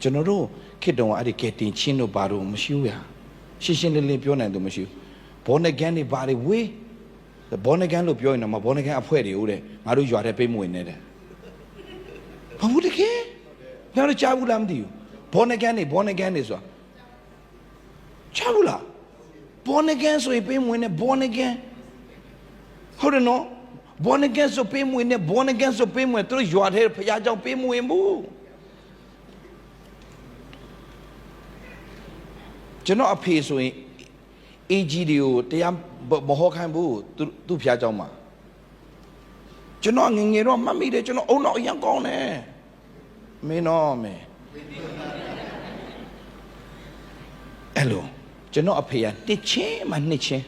ကျွန်တော်တို့ခေတ္တကအဲ့ဒီကဲတင်ချင်းတို့ဘာလို့မရှိဘူးဗျာရှင်းရှင်းလင်းလင်းပြောနိုင်သူမရှိဘူးဘောနကန်တွေဘာတွေဝေးဘောနကန်လို့ပြောရင်တော့မဘောနကန်အဖွဲတွေဟုတ်တယ်ငါတို့ရွာထဲပေးမဝင်နေတဲ့ဘာဘူးတကယ်ပြောလို့ကြားဘူးလားမသိဘူးဘောနကန်တွေဆိုတာကြားဘူးလားဘောနကန်ဆိုရင်ပေးမဝင်နေဘောနကန်ဟုတ်တယ်နော်ဘောနကန်ဆိုပေးမဝင်နေဘောနကန်ဆိုပေးမဝင်သူတို့ရွာထဲဖျားကြောင်ပေးမဝင်ဘူးကျွန်တော်အဖေဆိုရင်အေဂျီတွေကိုတရားမဟောခိုင်းဘူးသူ့ဖျားကြောင်မှာကျွန်တော်ငငယ်တော့မှတ်မိတယ်ကျွန်တော်အုံတော့အရင်ကောင်းတယ်မင်းတော့မင်းအဲ့လိုကျွန်တော်အဖေကတစ်ချင်းမှနှစ်ချင်း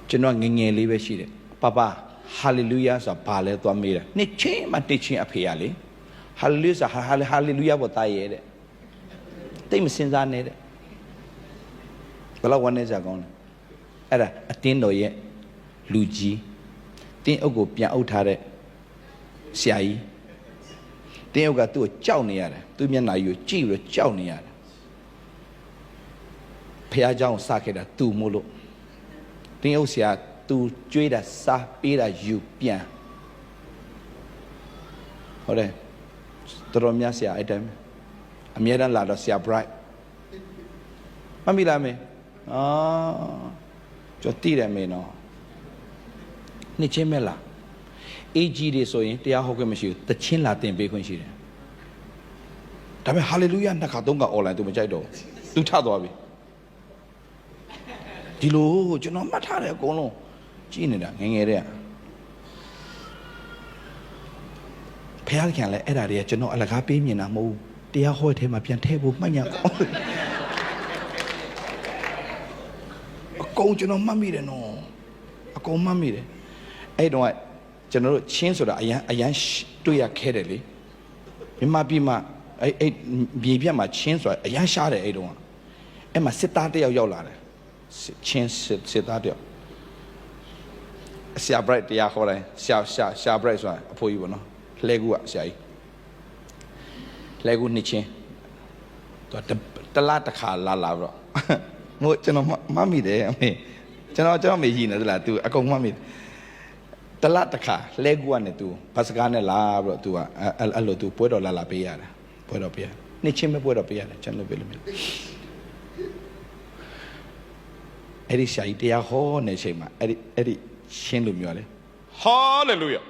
ကျွန်တော်ငငယ်လေးပဲရှိတယ်ပပဟာလေလုယာဆိုတာဘာလဲသွားမေးတာနှစ်ချင်းမှတစ်ချင်းအဖေရလေဟာလေလုယာဟာလေလုယာပေါ်တာရဲ့တဲ့တိတ်မစင်စားနဲ့တဲ့ဘယ်လောက်ဝမ်းနေကြကောင်းလဲအဲ့ဒါအတင်းတော်ရဲ့လူကြီးတင်းအုပ်ကိုပြန်အုပ်ထားတဲ့ဆရာကြီးတင်းအုပ်ကသူ့ကိုကြောက်နေရတယ်သူ့မျက်နှာကြီးကိုကြည့်ပြီးတော့ကြောက်နေရတယ်ဖះเจ้าကိုစခဲ့တာသူ့မို့လို့တင်းအုပ်ဆရာသူကြွေးတာစားပေးတာယူပြန်ဟုတ်တယ်တော်များဆရာအဲ့တိုင်းအမြဲတမ်းလာတော့ဆရာ bright မမီလာမေကျော်တည်တယ်မေနော်နှစ်ချင်းမဲ့လားအေဂျီတွေဆိုရင်တရားဟောခွင့်မရှိဘူးတချင်းလာတင်ပေးခွင့်ရှိတယ်ဒါပေမဲ့ဟာလေလုယာနှစ်ခါသုံးခါ online သူမကြိုက်တော့သူထသွားပြီဒီလိုကျွန်တော်မှတ်ထားတယ်အကုန်လုံးကြည့်နေတာငငယ်တဲ့ဖះခင်လည်းအဲ့ဒါတွေကကျွန်တော်အလကားပေးမြင်တာမဟုတ်ဘူးတရားဟောထဲမှာပြန်ထည့်ဖို့မှတ်ညာအကုန်ကျွန်တော်မှတ်မိတယ်နော်အကုန်မှတ်မိတယ်အဲ့တော့ကျွန်တော်တို့ချင်းဆိုတာအရန်တွေ့ရခဲတယ်လေမြန်မာပြည်မှာအဲ့မြေပြတ်မှာချင်းဆိုတာအရန်ရှားတယ်အဲ့တော့အဲ့မှာစစ်သားတယောက်ရောက်လာတယ်ချင်းစစ်သားတယောက်ဆရာ bright တရားခေါ်တယ်ဆရာ bright ဆိုတာအဖိုးကြီးပေါ့နော်လဲကူကဆရာကြီးလဲကူနှစ်ချင်းသူတလားတစ်ခါလာပြီးတော့ငိုကျွန်တော်မှတ်မိတယ်အမေကျွန်တော်မေးကြည့်နေသလား तू အကုန်မှတ်မိတလားတစ်ခါလဲကူကနေ तू ဘတ်စကားနဲ့လာပြီးတော့ तू ကအဲ့လို तू ပွဲတော်လာပေးရတာပွဲတော်ပေးရနှစ်ချင်းပဲပွဲတော်ပေးရတယ်ကျွန်တော်ပေးလို့မရအဲ့ဒီဆရာကြီးတရားဟောနေချိန်မှာအဲ့ဒီရှင်းလို့ပြောတယ်ဟာလေလုယာ